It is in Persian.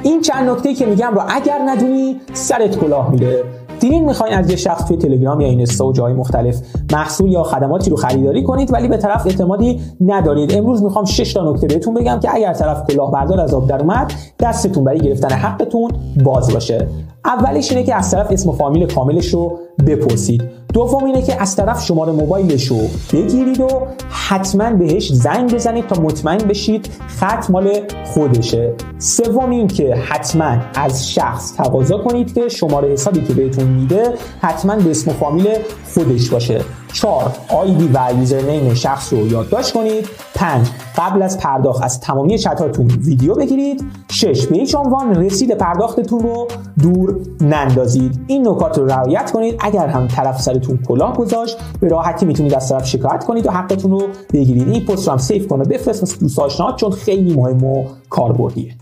این چند نکته که میگم رو اگر ندونی سرت کلاه میره. دیدین میخواین از یه شخص توی تلگرام یا اینستا و جای مختلف محصول یا خدماتی رو خریداری کنید ولی به طرف اعتمادی ندارید. امروز میخوام 6 تا نکته بهتون بگم که اگر طرف کلاهبردار از آب در اومد دستتون برای گرفتن حقتون باز باشه. اولیش اینه که از طرف اسم و فامیل کاملش رو بپرسید. دوم اینه که از طرف شماره موبایلش رو بگیرید و حتما بهش زنگ بزنید تا مطمئن بشید خط مال خودشه. سوم این که حتما از شخص تقاضا کنید که شماره حسابی که بهتون میده حتما به اسم و فامیل خودش باشه. 4. آیدی و یوزرنیم شخص رو یادداشت کنید. 5. قبل از پرداخت از تمامی چتاتون ویدیو بگیرید. 6. به هیچ عنوان رسید پرداختتون رو دور نندازید. این نکات رو رعایت کنید. اگر هم طرف سرتون کلاه گذاشت به راحتی میتونید از طرف شکایت کنید و حقتون رو بگیرید. این پست رو هم سیو کن و بفرست واسه دوست آشناهات چون خیلی مهم و کاربردیه.